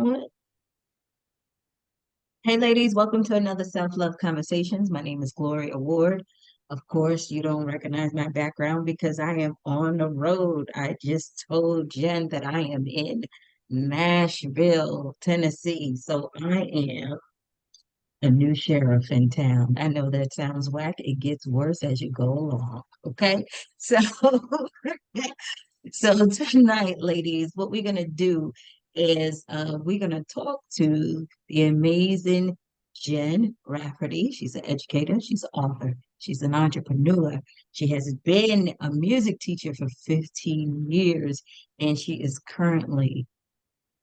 going. Hey, ladies, welcome to another Self-Love Conversations. My name is Gloria Ward. Of course, you don't recognize my background because I am on the road. I just told Jen that I am in Nashville, Tennessee. So I am a new sheriff in town. I know that sounds whack. It gets worse as you go along. Okay. So So tonight, ladies, what we're gonna do is we're gonna talk to the amazing Jen Rafferty. She's an educator, she's an author, she's an entrepreneur. She has been a music teacher for 15 years, and she is currently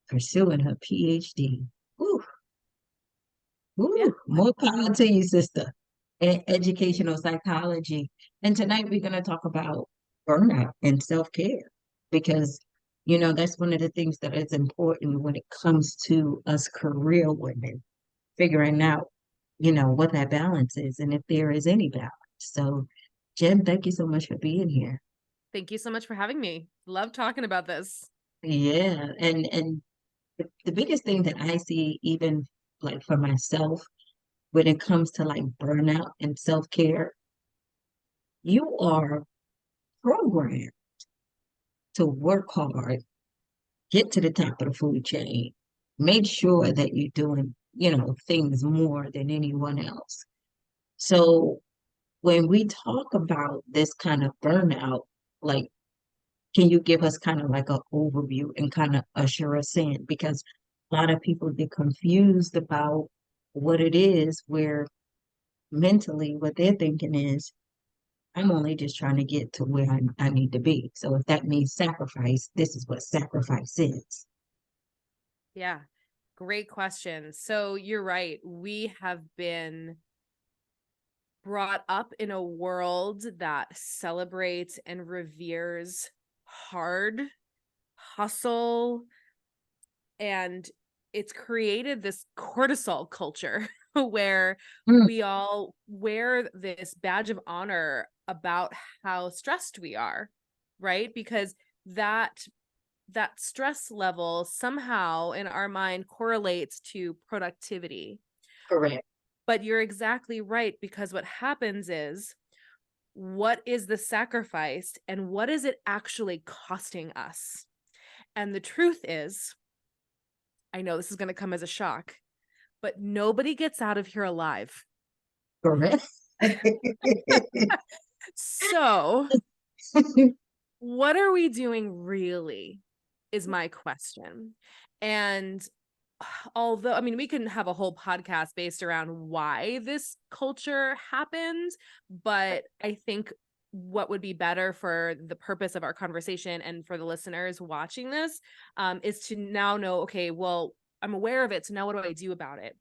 pursuing her PhD. Woo, Yeah. more power to you, sister. Educational psychology. And tonight we're gonna talk about burnout and self-care because that's one of the things that is important when it comes to us career women, figuring out, what that balance is and if there is any balance. So, Jen, thank you so much for being here. Thank you so much for having me. Love talking about this. Yeah, and the biggest thing that I see, even like for myself, when it comes to like burnout and self-care, you are programmed to work hard, get to the top of the food chain, make sure that you're doing, things more than anyone else. So when we talk about this kind of burnout, like, can you give us kind of like an overview and kind of usher us in? Because a lot of people get confused about what it is, where mentally what they're thinking is, I'm only just trying to get to where I need to be. So if that means sacrifice, this is what sacrifice is. Yeah. Great question. So you're right. We have been brought up in a world that celebrates and reveres hard hustle, and it's created this cortisol culture where Mm, we all wear this badge of honor about how stressed we are, right? Because that that stress level somehow in our mind correlates to productivity. correct. But you're exactly right, because what happens is, what is the sacrifice and what is it actually costing us? And the truth is, I know this is going to come as a shock, but nobody gets out of here alive. Correct. So, what are we doing really is my question. And although, I mean, we can have a whole podcast based around why this culture happens, but I think what would be better for the purpose of our conversation and for the listeners watching this, is to now know, okay, well, I'm aware of it, so now what do I do about it?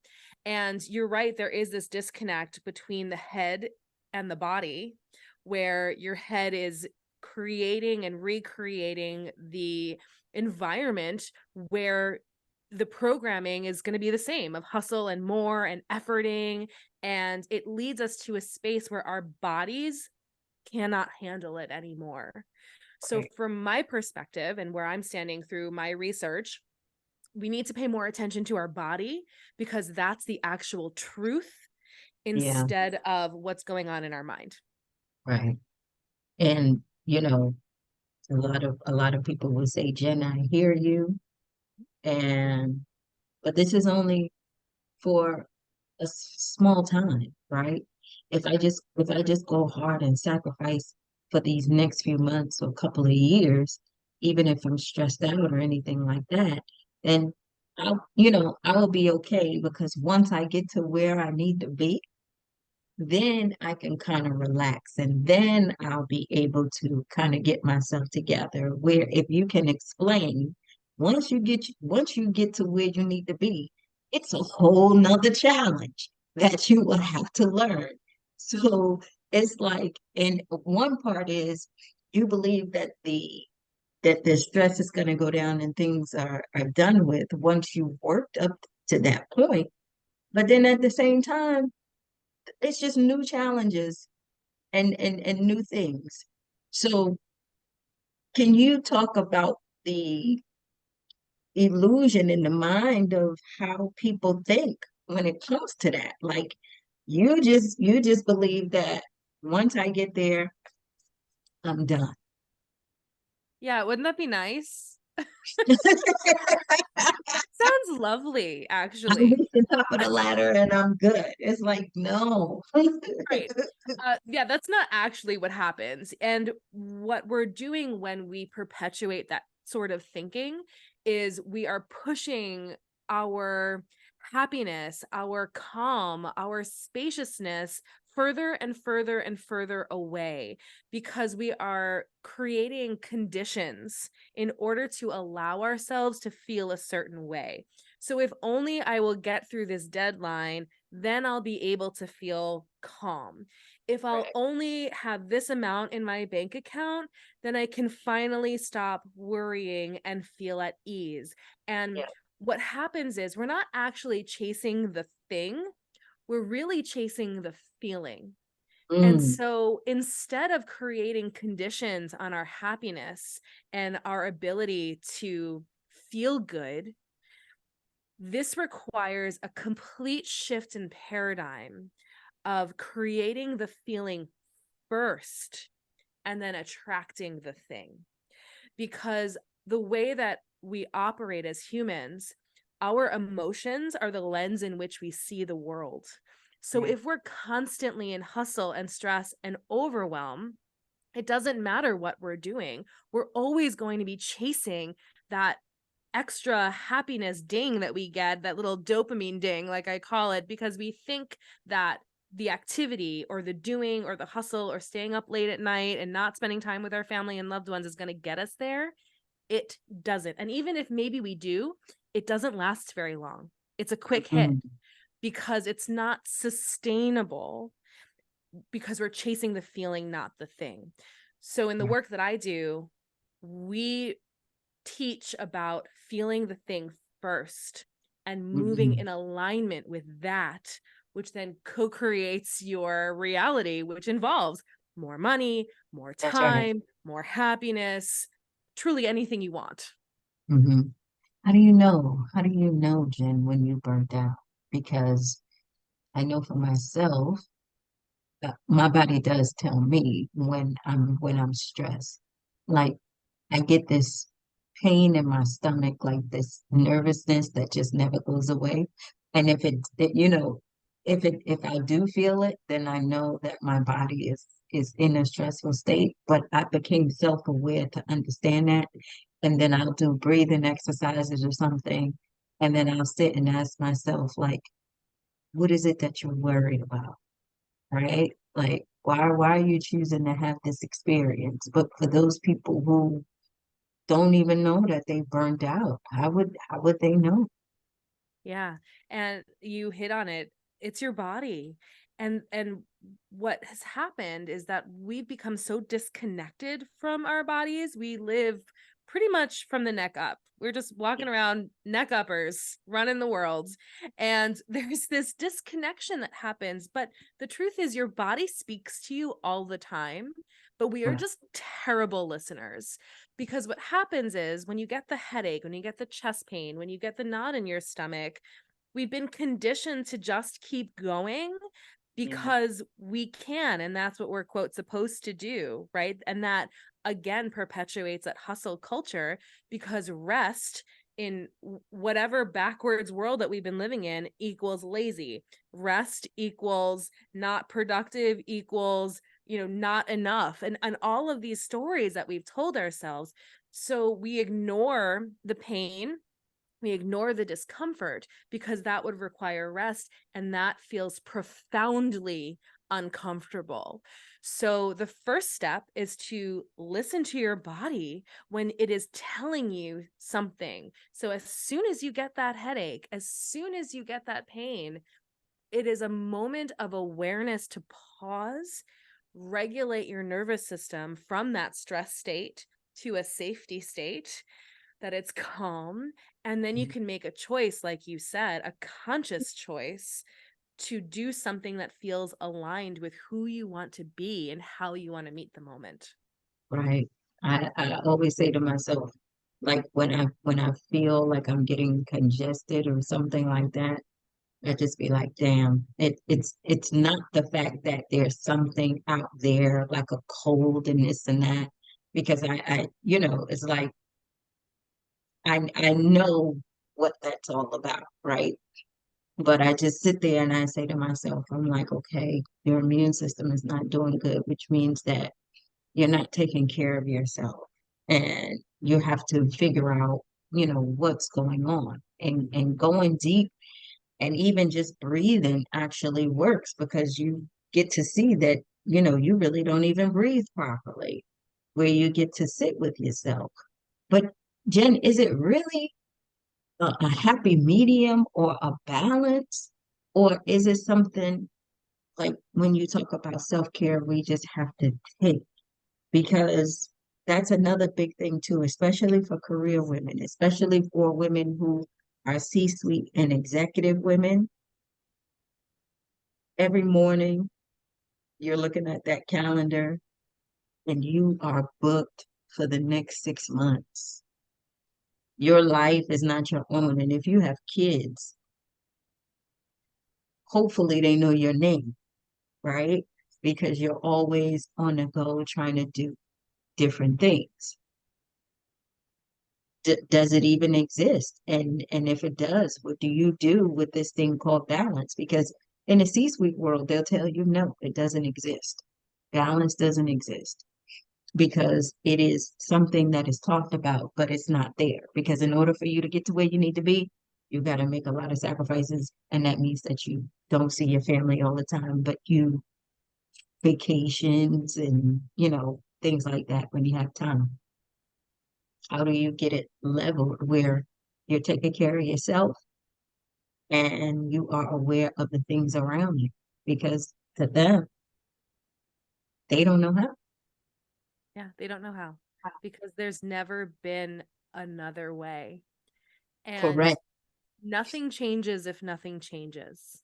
And you're right, there is this disconnect between the head and the body, where your head is creating and recreating the environment where the programming is going to be the same of hustle and more and efforting. And it leads us to a space where our bodies cannot handle it anymore. So, Right. from my perspective and where I'm standing through my research, we need to pay more attention to our body, because that's the actual truth Yeah, instead of what's going on in our mind. right. And a lot of people will say, Jen, I hear you, and but this is only for a small time, right? If I just go hard and sacrifice for these next few months or couple of years, even if I'm stressed out or anything like that, then I will be okay because once I get to where I need to be, then I can kind of relax and then I'll be able to kind of get myself together. Where if you can explain, once you get to where you need to be, it's a whole nother challenge that you will have to learn. So it's like, and one part is you believe that the stress is going to go down and things are done with once you've worked up to that point. But then at the same time, it's just new challenges and new things. So can you talk about illusion in the mind of how people think when it comes to that. Like you just believe that once I get there, I'm done. Yeah, wouldn't that be nice? Sounds lovely, I actually. reach the top of the ladder and I'm good. It's like, no. Right. Yeah, that's not actually what happens. And what we're doing when we perpetuate that sort of thinking is we are pushing our happiness, our calm, our spaciousness further and further and further away because we are creating conditions in order to allow ourselves to feel a certain way. So if only I will get through this deadline, then I'll be able to feel calm. If I'll Right. only have this amount in my bank account, then I can finally stop worrying and feel at ease. And Yeah. what happens is we're not actually chasing the thing, we're really chasing the feeling. And Mm, so instead of creating conditions on our happiness and our ability to feel good, this requires a complete shift in paradigm of creating the feeling first and then attracting the thing. Because the way that we operate as humans, our emotions are the lens in which we see the world. So right. if we're constantly in hustle and stress and overwhelm, it doesn't matter what we're doing. We're always going to be chasing that extra happiness ding that we get, that little dopamine ding, like I call it, because we think that the activity or the doing or the hustle or staying up late at night and not spending time with our family and loved ones is going to get us there. It doesn't. And even if maybe we do, it doesn't last very long. It's a quick hit Mm, because it's not sustainable because we're chasing the feeling, not the thing. So in the yeah. work that I do, we teach about feeling the thing first and moving Mm-mm. in alignment with that, which then co creates your reality, which involves more money, more That's right. time, more happiness, truly anything you want. Hmm. How do you know? How do you know, Jen, when you burnt out? Because I know for myself, my body does tell me when I'm stressed. Like I get this pain in my stomach, like this nervousness that just never goes away. And if I do feel it, then I know that my body is in a stressful state. But I became self-aware to understand that. And then I'll do breathing exercises or something. And then I'll sit and ask myself, like, what is it that you're worried about? Right? Like, why are you choosing to have this experience? But for those people who don't even know that they burned out, how would they know? Yeah. And you hit on it. It's your body. And what has happened is that we've become so disconnected from our bodies. We live pretty much from the neck up. We're just walking around neck uppers, running the world. And there's this disconnection that happens. But the truth is, your body speaks to you all the time, but we are Yeah. just terrible listeners. Because what happens is when you get the headache, when you get the chest pain, when you get the knot in your stomach, we've been conditioned to just keep going Yeah. because we can. And that's what we're, quote, supposed to do. Right. And that again perpetuates that hustle culture because rest in whatever backwards world that we've been living in equals lazy. Rest equals not productive equals not enough, and all of these stories that we've told ourselves. So we ignore the pain, we ignore the discomfort because that would require rest, and that feels profoundly uncomfortable. So the first step is to listen to your body when it is telling you something. So as soon as you get that headache, as soon as you get that pain, it is a moment of awareness to pause, regulate your nervous system from that stress state to a safety state, that it's calm. And then you can make a choice, like you said, a conscious choice to do something that feels aligned with who you want to be and how you want to meet the moment. Right. I always say to myself, Like when I feel like I'm getting congested or something like that, I just be like, damn, it's not the fact that there's something out there like a cold and this and that, because it's like I know what that's all about, right? But I just sit there and I say to myself, I'm like, okay, your immune system is not doing good, which means that you're not taking care of yourself. And you have to figure out, what's going on. And going deep and even just breathing actually works because you get to see that, you really don't even breathe properly, where you get to sit with yourself. But Jen, is it really a happy medium or a balance? Or is it something like when you talk about self-care, we just have to take? Because that's another big thing too, especially for career women, especially for women who are C-suite and executive women. Every morning, you're looking at that calendar and you are booked for the next 6 months. Your life is not your own. And if you have kids, hopefully they know your name, right? Because you're always on the go trying to do different things. Does it even exist? And if it does, what do you do with this thing called balance? Because in the C-suite world, they'll tell you no, it doesn't exist. Balance doesn't exist because it is something that is talked about, but it's not there. Because in order for you to get to where you need to be, you got to make a lot of sacrifices, and that means that you don't see your family all the time, but you vacations and things like that when you have time. How do you get it leveled where you're taking care of yourself and you are aware of the things around you? Because to them, they don't know how. Yeah, they don't know how because there's never been another way. And Correct. nothing changes if nothing changes.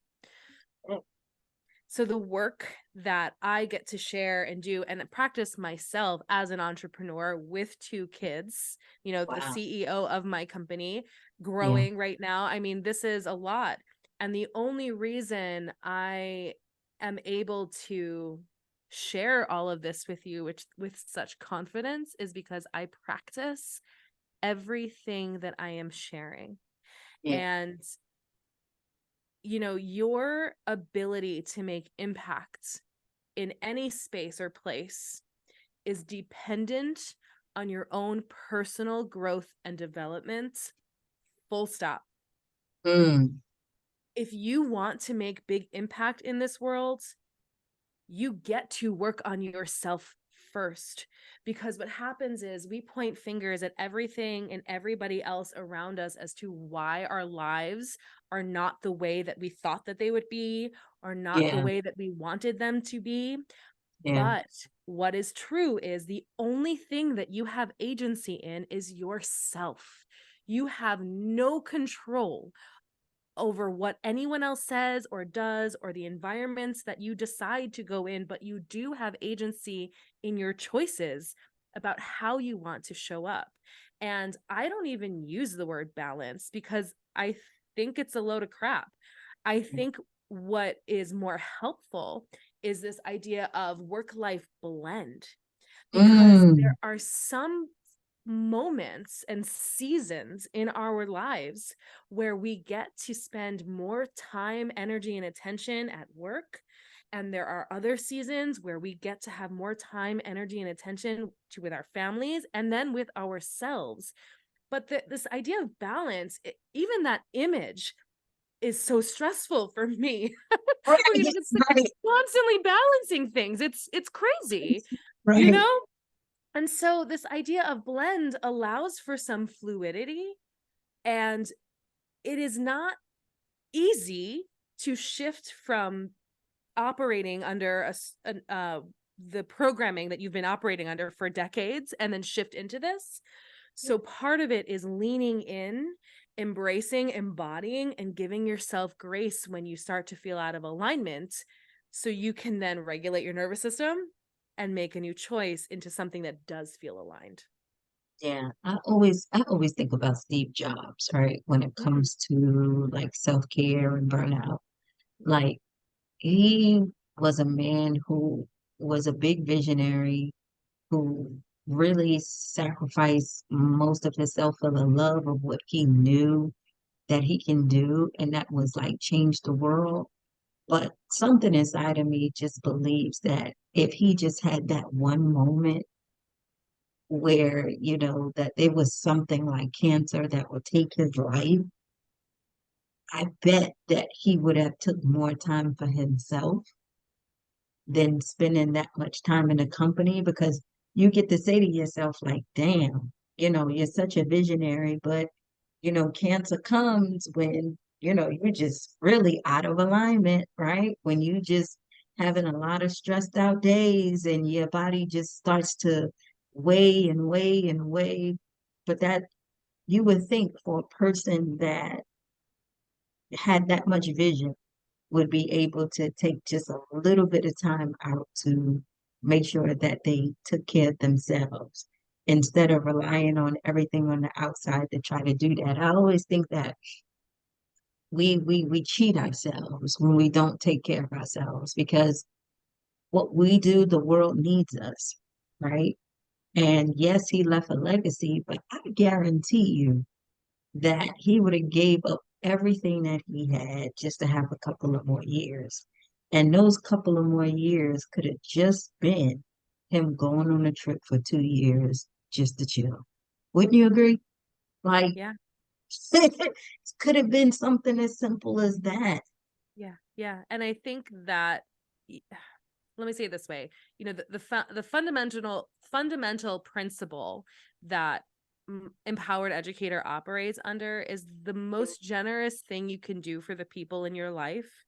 So the work that I get to share and do and practice myself as an entrepreneur with two kids, the Wow. CEO of my company, Yeah. growing right now. I mean, this is a lot. And the only reason I am able to share all of this with you with such confidence is because I practice everything that I am sharing. Yeah. And your ability to make impact in any space or place is dependent on your own personal growth and development. Full stop. Mm. If you want to make big impact in this world, you get to work on yourself first, because what happens is we point fingers at everything and everybody else around us as to why our lives are not the way that we thought that they would be, or not the Yeah. way that we wanted them to be. Yeah. But what is true is the only thing that you have agency in is yourself. You have no control over what anyone else says or does, or the environments that you decide to go in, but you do have agency in your choices about how you want to show up. And I don't even use the word balance because I think it's a load of crap. I think what is more helpful is this idea of work-life blend, because there Mm. are some moments and seasons in our lives where we get to spend more time, energy, and attention at work. And there are other seasons where we get to have more time, energy, and attention with our families and then with ourselves. But this idea of balance, even that image is so stressful for me. Right. Where you're just Right. constantly balancing things. It's crazy, you Right. know? And so this idea of blend allows for some fluidity, and it is not easy to shift from operating under the programming that you've been operating under for decades and then shift into this. So part of it is leaning in, embracing, embodying, and giving yourself grace when you start to feel out of alignment, so you can then regulate your nervous system and make a new choice into something that does feel aligned. Yeah, I always think about Steve Jobs, right? When it Mm, comes to like self-care and burnout. Like he was a man who was a big visionary who really sacrificed most of himself for the love of what he knew that he can do, and that was like change the world. But something inside of me just believes that if he just had that one moment where, that there was something like cancer that would take his life, I bet that he would have took more time for himself than spending that much time in a company, because you get to say to yourself like, damn, you're such a visionary, but cancer comes when, you're just really out of alignment, right? When you just having a lot of stressed out days and your body just starts to weigh and weigh and weigh. But that you would think for a person that had that much vision would be able to take just a little bit of time out to make sure that they took care of themselves instead of relying on everything on the outside to try to do that. I always think that we cheat ourselves when we don't take care of ourselves, because what we do, the world needs us, right? And yes, he left a legacy, but I guarantee you that he would have gave up everything that he had just to have a couple of more years. And those couple of more years could have just been him going on a trip for 2 years just to chill. Wouldn't you agree? Like, yeah. it could have been something as simple as that. Yeah. Yeah. And I think that y- let me say it this way. The fundamental principle that empowered educator operates under is the most generous thing you can do for the people in your life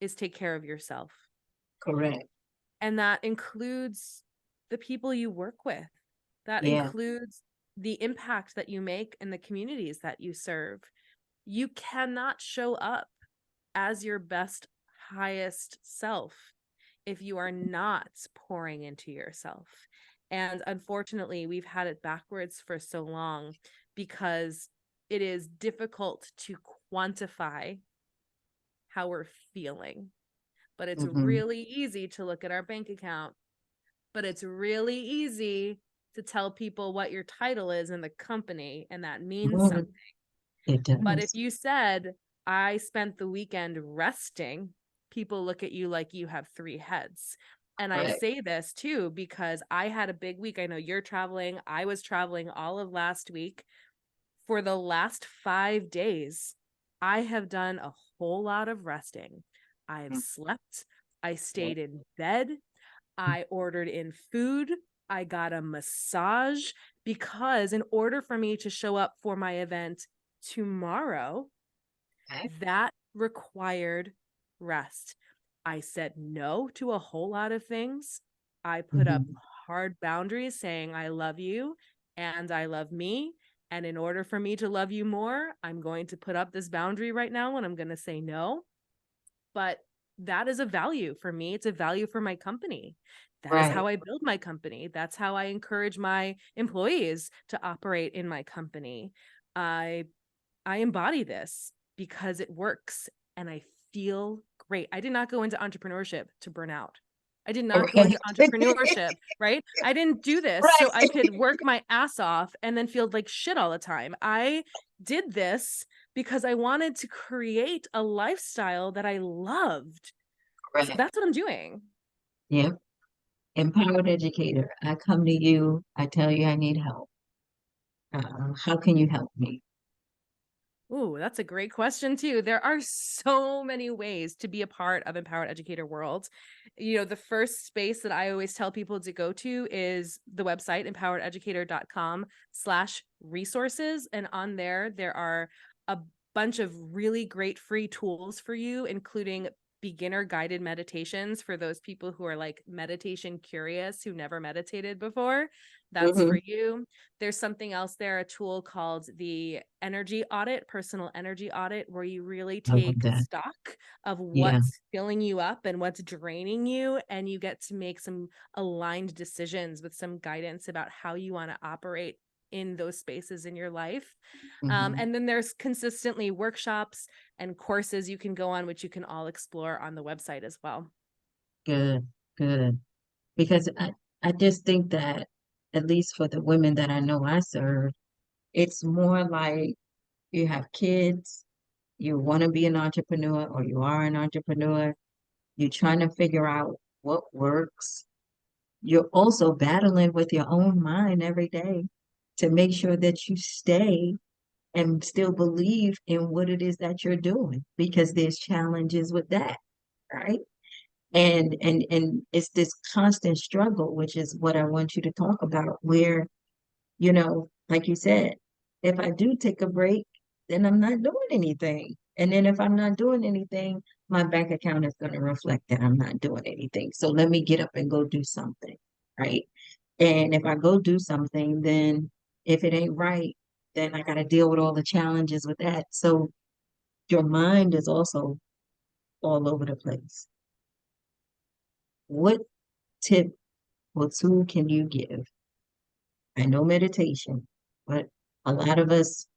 is take care of yourself. Correct. And that includes the people you work with. That Yeah. includes the impact that you make in the communities that you serve. You cannot show up as your best, highest self if you are not pouring into yourself. And unfortunately, we've had it backwards for so long because it is difficult to quantify how we're feeling. But it's Hmm. really easy to look at our bank account, but it's really easy to tell people what your title is in the company, and that means Well, something. it But if does. you said, I spent the weekend resting, people look at you like you have three heads. And I Correct. say this too because I had a big week. I know you're traveling. I was traveling all of last week. For the last 5 days, I have done a whole lot of resting. I have slept. I stayed in bed. I ordered in food. I got a massage because, in order for me to show up for my event tomorrow, Okay. that required rest. I said no to a whole lot of things. I put up Hmm. hard boundaries saying, I love you and I love me. And in order for me to love you more, I'm going to put up this boundary right now and I'm going to say no. But that is a value for me. It's a value for my company. That is how Right. I build my company. That's how I encourage my employees to operate in my company. I I embody this because it works and I feel great. I did not go into entrepreneurship to burn out. I did not go Correct. into entrepreneurship, right? I didn't do this so I Right. could work my ass off and then feel like shit all the time. I did this because I wanted to create a lifestyle that I loved. So Correct. that's what I'm doing. Yep. Empowered educator. I come to you. I tell you I need help. How can you help me? Ooh, that's a great question too. There are so many ways to be a part of Empowered Educator World. The first space that I always tell people to go to is the website empowereducator.com/resources. And on there are a bunch of really great free tools for you, including beginner guided meditations for those people who are like meditation curious, who never meditated before. That's for Hmm. you. There's something else there, a tool called the energy audit, personal energy audit, where you really I love take that. stock of Yeah. what's filling you up and what's draining you. And you get to make some aligned decisions with some guidance about how you want to operate in those spaces in your life. Hmm. And then there's consistently workshops and courses you can go on, which you can all explore on the website as well. Good, good. Because I just think that, at least for the women that I know I serve, it's more like you have kids, you want to be an entrepreneur or you are an entrepreneur, you're trying to figure out what works. You're also battling with your own mind every day to make sure that you stay and still believe in what it is that you're doing, because there's challenges with that, right? And it's this constant struggle, which is what I want you to talk about, where, like you said, if I do take a break, then I'm not doing anything. And then if I'm not doing anything, my bank account is going to reflect that I'm not doing anything. So let me get up and go do something, right? And if I go do something, then if it ain't right, then I got to deal with all the challenges with that. So your mind is also all over the place. What tip or tool can you give? I know meditation, but a lot of us,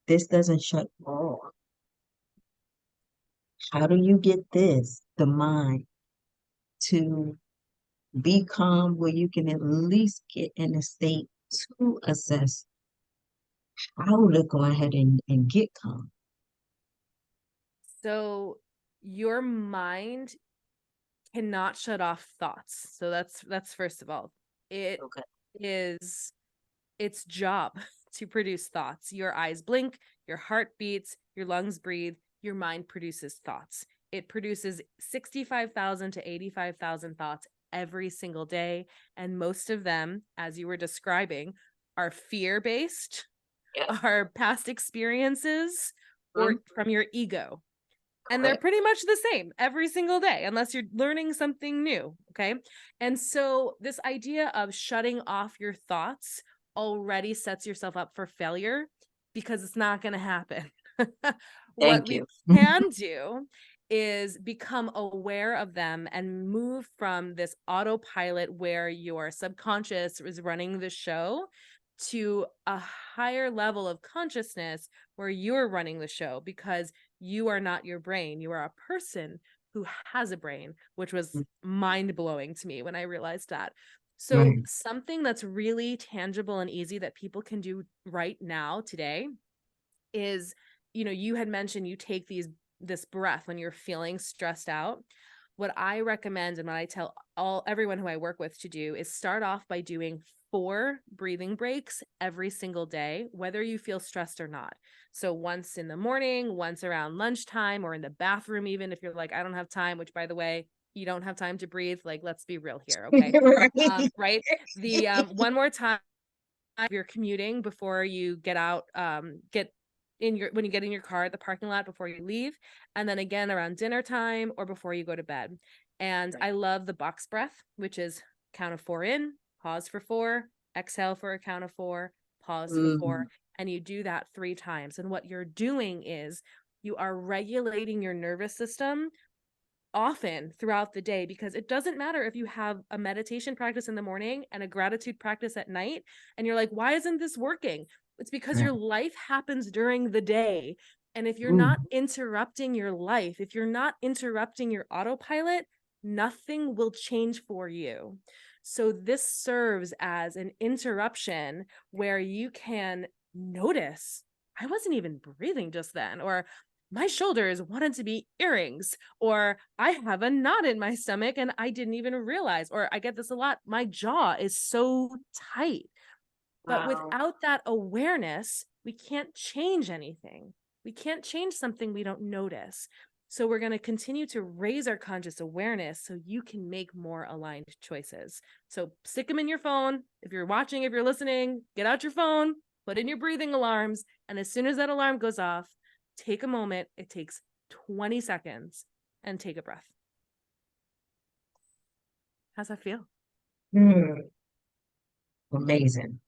this doesn't shut off. How do you get the mind, to be calm where you can at least get in a state to assess how to go ahead and get calm? So your mind cannot shut off thoughts. So that's first of all. It Okay. is its job to produce thoughts. Your eyes blink, your heart beats, your lungs breathe, your mind produces thoughts. It produces 65,000 to 85,000 thoughts every single day. And most of them, as you were describing, are fear based, Yeah. are past experiences, or Mhm. from your ego. And they're Correct. pretty much the same every single day, unless you're learning something new. Okay. And so, this idea of shutting off your thoughts already sets yourself up for failure, because it's not going to happen. What Thank we you. can do is become aware of them and move from this autopilot where your subconscious is running the show to a higher level of consciousness where you're running the show, because you are not your brain. You are a person who has a brain, which was mind blowing to me when I realized that. So, Right. something that's really tangible and easy that people can do right now today is, you had mentioned you take this breath when you're feeling stressed out. What I recommend and what I tell everyone who I work with to do is start off by doing 4 breathing breaks every single day, whether you feel stressed or not. So once in the morning, once around lunchtime, or in the bathroom, even if you're like, I don't have time, which, by the way, you don't have time to breathe. Like, let's be real here. Okay. Right. Right. The one more time, if you're commuting, before you get out, get in your when you get in your car at the parking lot before you leave, and then again around dinner time or before you go to bed. And I love the box breath, which is count of 4 in, pause for 4, exhale for a count of 4, pause for 4, Mhm. and you do that 3 times. And what you're doing is you are regulating your nervous system often throughout the day, because it doesn't matter if you have a meditation practice in the morning and a gratitude practice at night and you're like, why isn't this working? It's because Right. your life happens during the day. And if you're Ooh. not interrupting your life, if you're not interrupting your autopilot, nothing will change for you. So this serves as an interruption where you can notice, I wasn't even breathing just then, or my shoulders wanted to be earrings, or I have a knot in my stomach and I didn't even realize, or I get this a lot, my jaw is so tight. But Wow. without that awareness, we can't change anything. We can't change something we don't notice. So we're going to continue to raise our conscious awareness so you can make more aligned choices. So stick them in your phone. If you're watching, if you're listening, get out your phone, put in your breathing alarms. And as soon as that alarm goes off, take a moment. It takes 20 seconds and take a breath. How's that feel? Hmm. Amazing.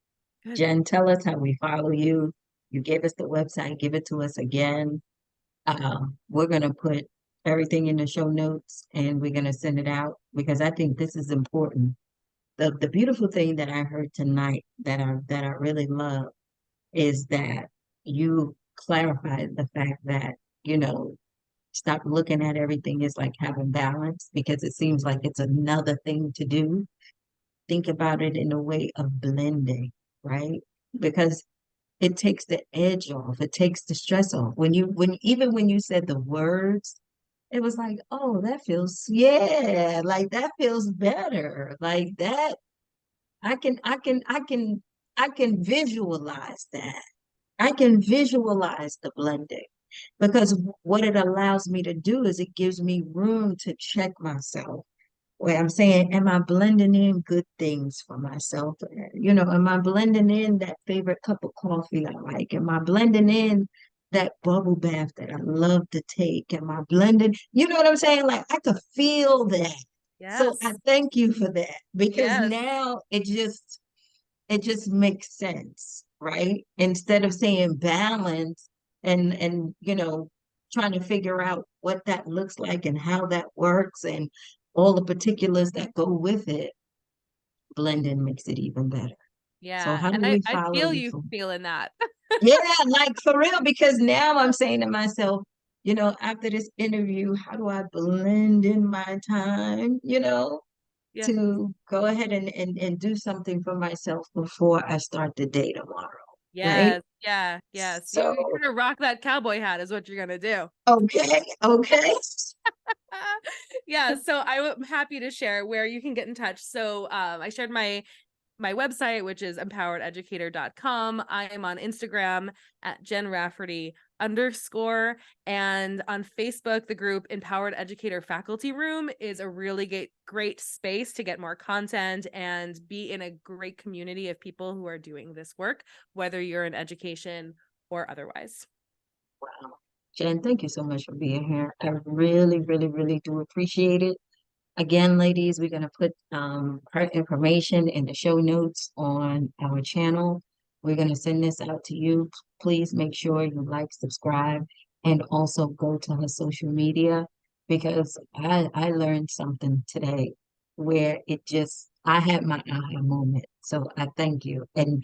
Good. Jen, tell us how we follow you. You gave us the website, give it to us again. We're going to put everything in the show notes and we're going to send it out, because I think this is important. the beautiful thing that I heard tonight that I really love is that you clarified the fact that, you know, stop looking at everything as like having balance because it seems like it's another thing to do. Think about it in a way of blending, right? Because it takes the edge off, it takes the stress off. Even when you said the words, it was like, oh, that feels, yeah, like that feels better. Like that, I can visualize that. I can visualize the blending because what it allows me to do is it gives me room to check myself. Where I'm saying, am I blending in good things for myself? You know, am I blending in that favorite cup of coffee I like? Am I blending in that bubble bath that I love to take? Am I blending? You know what I'm saying? Like I could feel that. So I Yes. thank you for that because Yes. now it just makes sense, right? Instead of saying balance and trying to figure out what that looks like and how that works and all the particulars that go with it, blending makes it even better. So Yeah. how And do I, we I follow feel you you from? feeling that. Yeah, like for real, because now I'm saying to myself, after this interview, how do I blend in my time, Yeah. to go ahead and do something for myself before I start the day tomorrow, right? Yes. Yeah. Yes. You're So, gonna rock that cowboy hat is what you're gonna do. okay, okay. Yeah, so I'm happy to share where you can get in touch. So I shared my website, which is empowerededucator.com. I am on Instagram at Jen Rafferty _. And on Facebook, the group Empowered Educator Faculty Room is a really great space to get more content and be in a great community of people who are doing this work, whether you're in education or otherwise. Wow. Jen, thank you so much for being here. I really, really, really do appreciate it. Again, ladies, we're going to put her information in the show notes on our channel. We're going to send this out to you. Please make sure you like, subscribe, and also go to her social media because I learned something today where I had my aha moment. So I thank you. And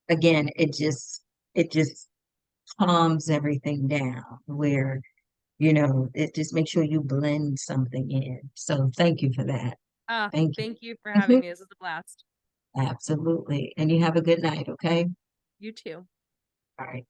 again, it just calms everything down where, it just makes sure you blend something in. So thank you for that. Thank you. Thank you for having me. This was a blast. Absolutely. And you have a good night, okay? You too. All right.